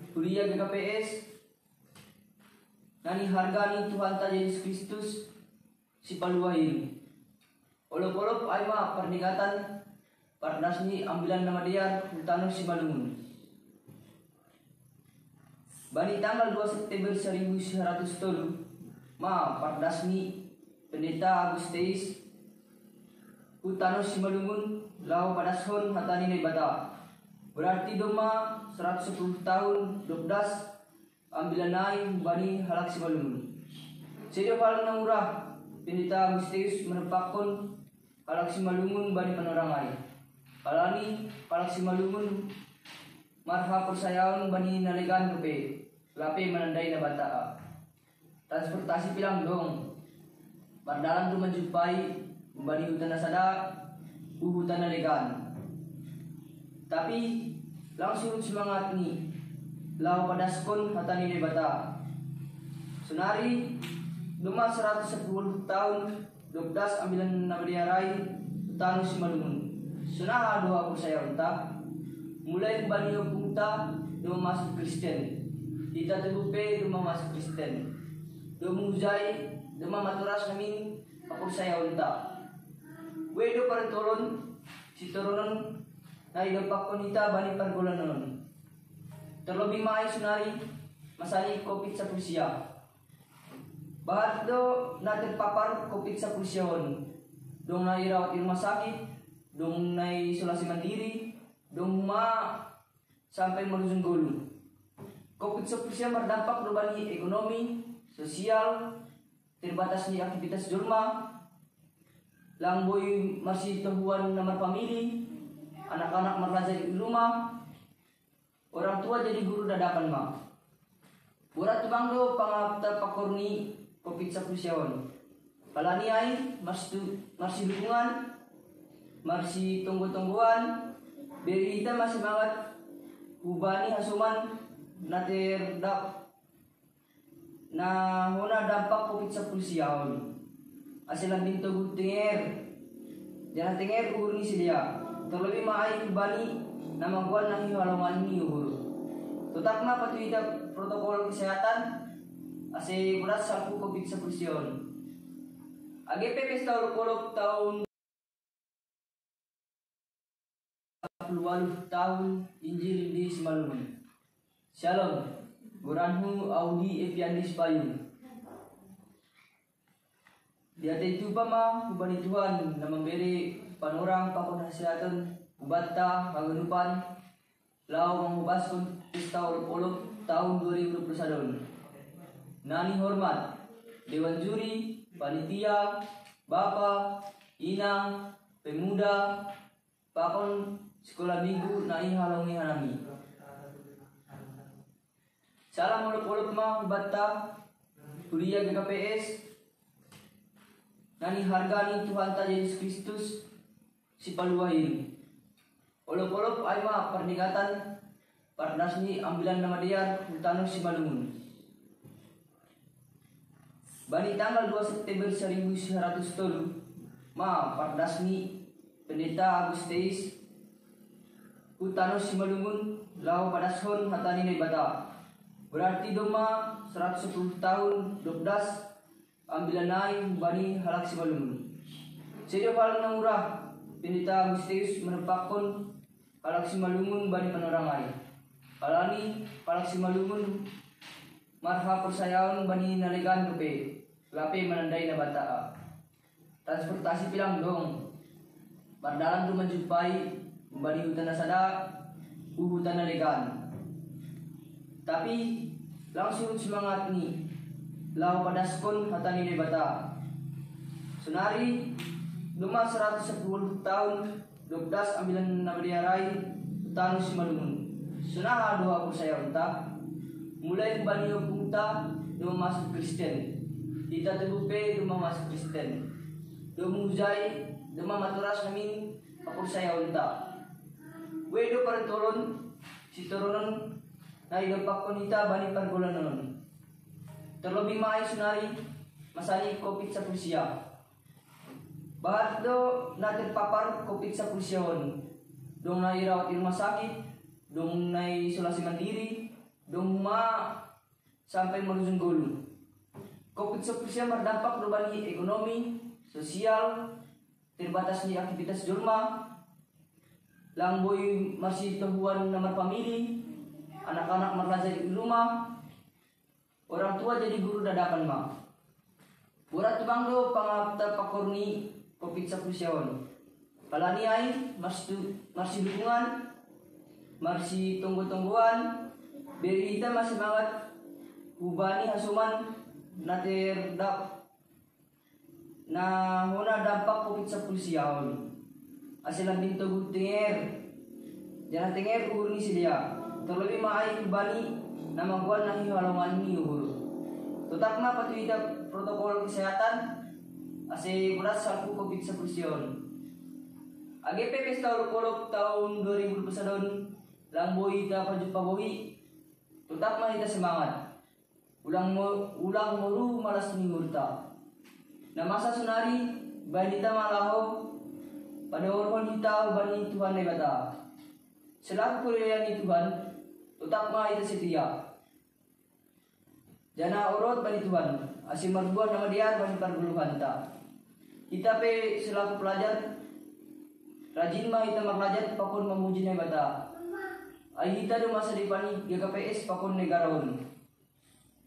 kuliah GKPS. Nani hargani Tuhan ta Yesus Kristus si paluahin. Olok-olok ay ma pernikahan Pardasni ambilan nama dia Hutano Simalungun. Bani tanggal 2 September 1907 ma Pardasni Pendeta Agustinus Hutano Simalungun lau pada son hatani nei bata. Berarti doma 110 tahun 12 ambilanai bani halak Simalungun. Sedio paling namurah Pendeta Agustinus menempatkan halak Simalungun bani panorangai. Palani halak Simalungun marha persayaon bani nalegan kepe lape menandai na bata. Transportasi pilang dong. Bardalan tu menjumpai bani hutan nasada, hutan nalegan. Tapi langsung semangat ni, lau padaskon hatani debata. Sunari duma 110 tahun 12 ambilan nabadiarai Hutano Simalungun. Sunaha doa saya unta, mulai bani punta duma masuk Kristen. Kita tegupe duma masuk Kristen. Duma muzai duma maturas namin ako saya unta. Wedo parentolon si turunan na idapakon ita bani pargulan nun. Terlebih mai sunari masani COVID sa Prusia. Bahat do natin papar COVID sa Prusiaon. Dong na irawat di rumah sakit, dong na isolasi mandiri, dong sampai merujung gulung. COVID sa Prusia berdampak do bani ekonomi, sosial, terbatas di aktivitas julma, langboy masih tuhuan nomor famili, anak-anak merlajar di rumah, orang tua jadi guru dadakan ma. Burat bangdo pangapta pakorni COVID sa Prusiaon. Palani ay marsi dukungan, marsi tunggu-tungguan, beri kita masih semangat hubani hasuman naterdak na huna dampak COVID sa Prusiaon. Asilan binto gutinger, jangan tinger uhur ni silia. Terlebih maay hubani na magwan na hihalongan ni uhur. Tutak na patuita protokol kesehatan ase berat sapu COVID sa Prusiaon. AGP pesta olok-olok tahun 10 tahun Injil di Simalungun. Shalom, Goranhu Audi Epiandis Payung. Di atas itu pama ubani Tuhan na memberi panorang pakunasihatan ubata haganupan lau mengubaskun pesta olok-olok tahun 2021. Nani hormat Dewan Juri, Panitia, Bapa, Inang, Pemuda, Pakon sekolah minggu nai halongi hanami. Salam olok-olok ma bata kuliah GKPS. Nani hargani Tuhan ta Yesus Kristus si paluahin. Olop-olop ay ma pernikahan pardasni ambilan nama dia hutano si Malungun. Bani tanggal 2 September 1903 ma pardasni Pendeta Agustinus hutano si Malungun lau padason hatani na ibata. Berarti doma 110 tahun 12 ambilanai bani halak si Malungun. Sedio hal na murah Pendeta Agustinus menempakkan halak si Malungun bani panorangai. Halani halak si Malungun marha persayaon bani nalegan kepe lape menandai na bata. Transportasi pilang dong. Bardalan tu menjumpai bani hutan nasada hutan nalegan. Tapi langsung semangat ni lau padaskon hatani ni bata. Sunari duma 110 tahun 12 ambilan nabadiarai hutan si Malungun. Sunaha doa saya unta mulai bani punta duma masuk Kristen. Ita tebupe duma masuk Kristen. Duma muzai duma maturas namin apur saya unta. Wedo parentolon si turunan na idapakon ita bani pargolanon. Terlebih mai sunari masani COVID sa Pulsia. Bahat do na terpapar COVID sa Pulsiaon. Dong na irawat di rumah sakit, dong na isolasi mandiri, dong ma sampai merujung gulu. COVID sa Pulsia berdampak do bani ekonomi, sosial, terbatas di aktivitas jurma, langboy masih tehuan nomor famili, anak-anak merlajar di rumah, orang tua jadi guru dadakan ma. Burat bangdo pangapta pakorni COVID sa Pulsiaon. Palani ay marsi dukungan, marsi tunggu-tungguan, beri kita masih semangat ubani hasuman na terdap na huna dampak COVID sa Pulsiaon. Asilang binto gutinger, jangan tenger uhur ni sidia. Terlebih maai ubani na magwan na hihalongan ni uhur. Tetap na patuhi protokol kesehatan ase beras salpu COVID sa Pulsiaon. AGP pesta olok-olok tahun 2021 langboy ita pajupabohi. Tetap mah kita semangat. Ulang moru malas mingurta. Na masa sunari banita malaho pada orhon kita bani Tuhan negata. Selaku kurian Tuhan tetap mah kita setia. Jana orot bani Tuhan asim marbuan nama dia bani parguluhan ta. Kita pe selaku pelajar rajin mah kita merlajat pakon memuji negata. Ai kita do masa depani GKPS pakon negaraon.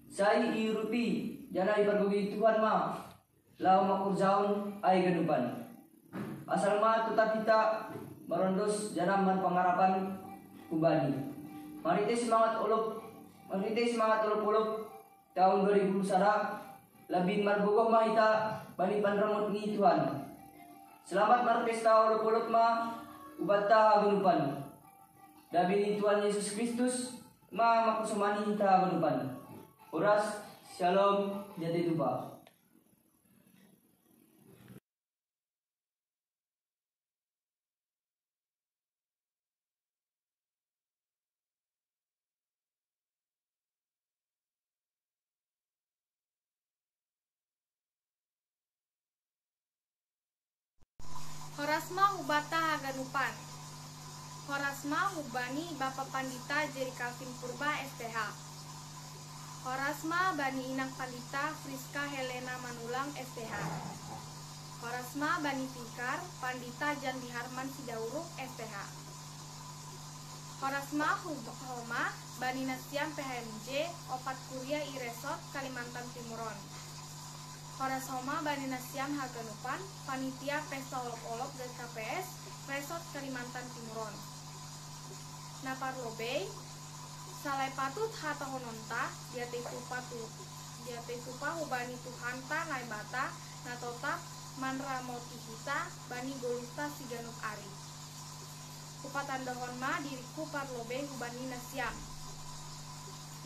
Sai irupi jana ipargogi Tuhan mah lau makurjaon ai ganupan. Asal mah tetap kita merondos janam man pangarapan kubani. Mari teh semangat olok tahun 2000 sara labin marbogoh mah ita bani panramot ni Tuhan. Selamat marpesta olok-olok mah ubata ganupan. Dabi Tuhan Yesus Kristus mah makusumani ita ganupan. Oras shalom jati tuba.
Horasma hubata haganupan. Horasma hubani Bapak Pandita Jerry Calvin Purba SPH. Horasma bani Inang Pandita Friska Helena Manulang SPH. Horasma bani Fikar Pandita Jandi Harman Sidauruk SPH. Horasma homa bani Nasiam PHMJ Opat Kuria Iresot Kalimantan Timuron. Horas homa bani Nasiam Haganupan Panitia Pesta Olok-olok dan KPS Resort Kalimantan Timuron. Napar lobei salai patut hata hononta diate kupa hubani tuhanta naibata natota manra motihita bani golista siganuk ari. Kupatan dahon ma diriku parlobe hubani Nasiam.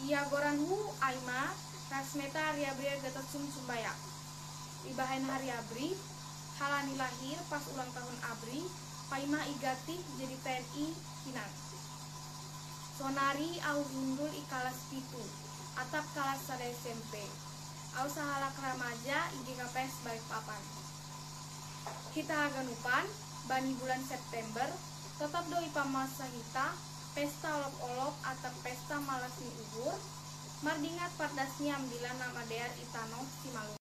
Ia goranhu aima rasmeta ariabria gatot sumbayak. Ibahan hari abri halani lahir pas ulang tahun abri
Paimah igati jadi TNI Kinan. Sonari au gundul i kelas pitu, atap kelas sada SMP. Au sahalak remaja i GKPS Balikpapan. Kita haganupan, bani bulan September, tetap doi pamasa hita, pesta olop-olop atau pesta malas ni ubur, mardingat pardasnya ambilan nama dear itano Simalungun.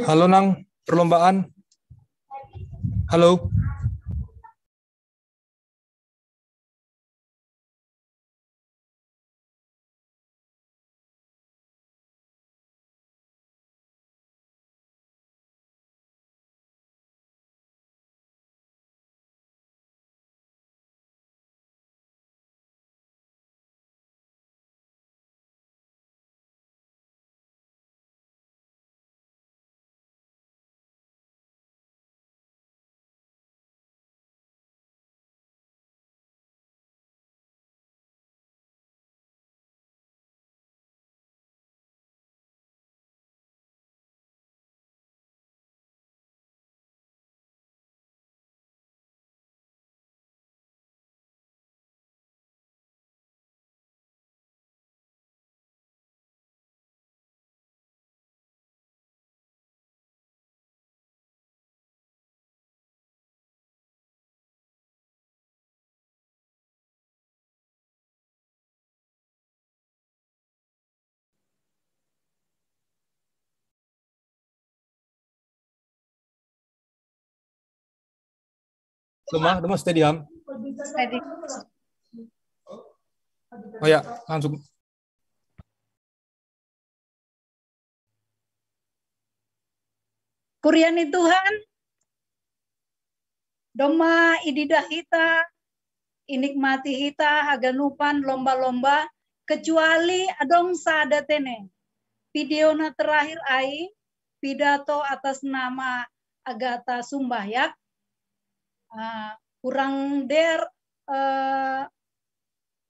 Halo Nang, perlombaan. Halo. Doma stadium.
Jadi,
Oh ya, langsung.
Kuriani Tuhan, doma ididah hita, inikmati hita, haganupan lomba-lomba, kecuali adong sada tene. Video na terakhir ai, pidato atas nama Agatha Sumbayak, kurang der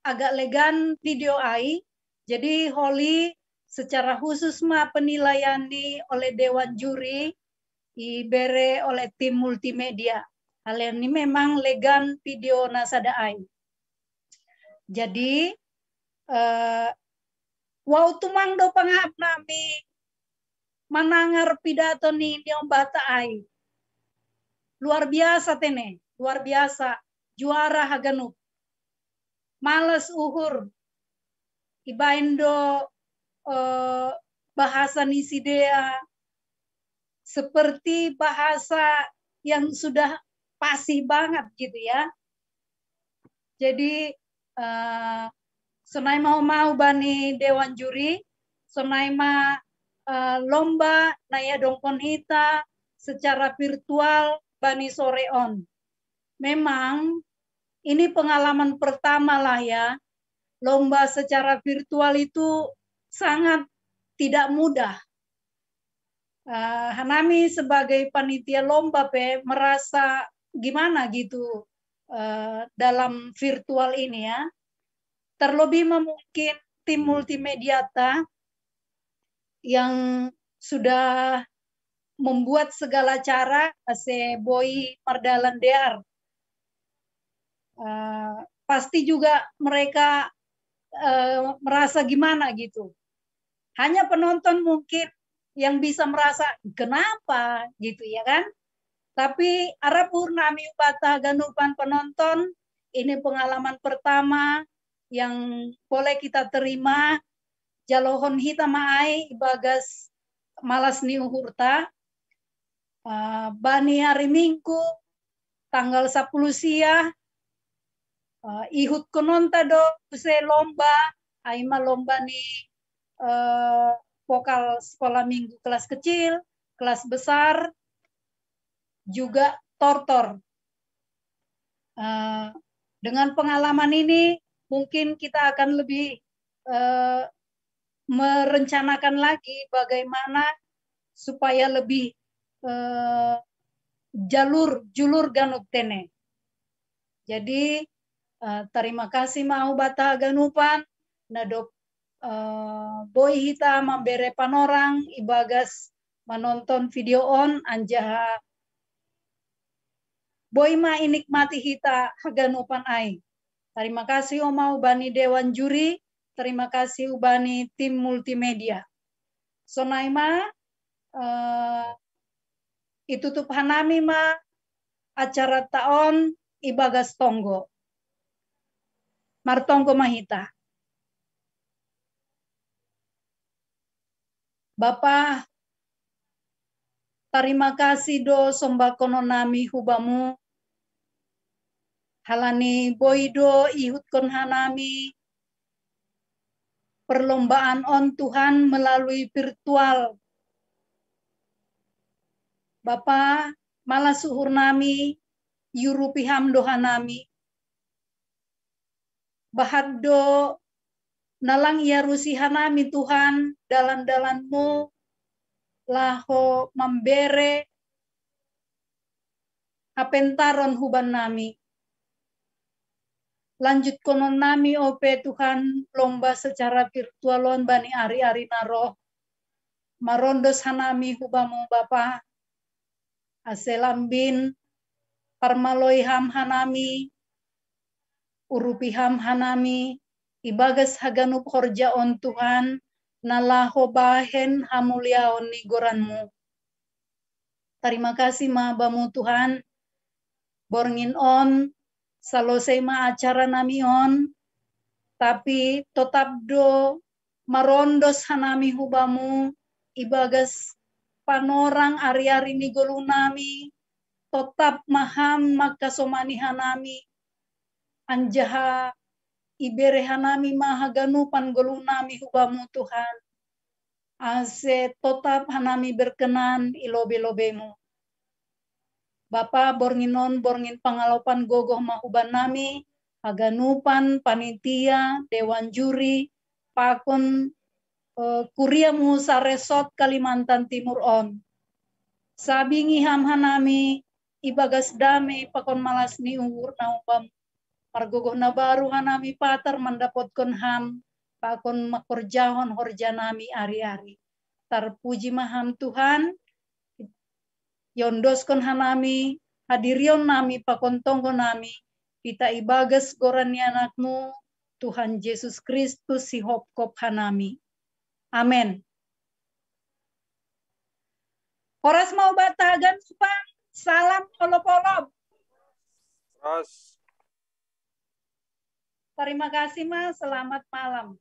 agak legan video ai, jadi Holly secara khusus penilaian oleh Dewan Juri, ibere oleh tim multimedia. Hal ini memang legan video nasada ai. Jadi wow tumang do pangap nami manangar pidato ni bata ai. Luar biasa tene, luar biasa, juara haganup. Males uhur, ibaindo bahasa nisidea seperti bahasa yang sudah pasti banget gitu ya. Jadi sonai mau bani Dewan Juri, sonai lomba naya dongkon hita secara virtual bani sore on. Memang ini pengalaman pertama lah ya. Lomba secara virtual itu sangat tidak mudah. Hanami sebagai panitia lomba merasa gimana gitu dalam virtual ini ya. Terlebih mungkin tim multimediata yang sudah membuat segala cara Boy Mardalan Dear. Pasti juga mereka merasa gimana gitu. Hanya penonton mungkin yang bisa merasa kenapa gitu ya kan. Tapi arapur nami ubata ganupan penonton, ini pengalaman pertama yang boleh kita terima. Jalohon hita maai ibagas malas ni uhurta. Bani hari Minggu tanggal 10 siang ihut kononta do se lomba aima lomba ni vokal sekolah minggu kelas kecil, kelas besar, juga tortor. Dengan pengalaman ini mungkin kita akan lebih merencanakan lagi bagaimana supaya lebih julur ganup tene. Jadi terima kasih mau bata ganupan nadok boy hita membere panorang ibagas menonton video on anjaha boy ma inikmati hita haganupan ai. Terima kasih mau bani Dewan Juri, terima kasih ubani tim multimedia. Sonaima itutup hanami acara taon ibagas tonggo. Martonggo mahita. Bapak, terima kasih do sombakono nami hubamu. Halani boido ihut kon hanami. Perlombaan on Tuhan melalui virtual. Bapak, malah suhur nami, yurupiham dohanami. Bahado nalang ia rusihanami Tuhan dalan-dalanmu laho membere apentaron huban nami. Lanjut konon nami ope Tuhan lomba secara virtualon bani ari-ari naroh. Marondos hanami hubamu Bapa. Aselambin parmaloiham hanami. Urupiham hanami. Ibagas haganup horjaon Tuhan. Nalaho bahen hamuliaon ni goranmu. Terima kasih bamu Tuhan. Borngin on. Salosai acara nami on. Tapi tetap do marondos hanami hubamu. Ibagas panorang ari-ari ni golu nami. tetap maham maka somani hanami anjaha ibere hanami mahaganupan golunami hubamu Tuhan. Ase tetap hanami berkenan ilobe-lobemu. Bapa borngin pangalopan gogoh mahuban nami, haganupan panitia, dewan juri, pakon kuriamu sa resort Kalimantan Timur on. Sabingi ham hanami ibagas dame pakon malas ni uur na ubam. Margogoh na baru hanami patar mendapatkan ham pakon makorjahon horja nami ari-ari. Terpuji maham Tuhan, yondoskon hanami, hadirion nami pakon tonggo nami, kita ibagas gorani anakmu, Tuhan Yesus Kristus si hopkop hanami. Amin. Horas mau batagan supang, salam polop-polop. Terima kasih Mas, selamat malam.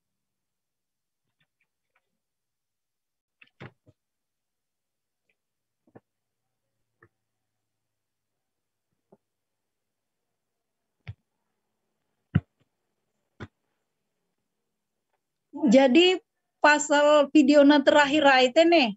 Jadi pasal videonya terakhir itu nih,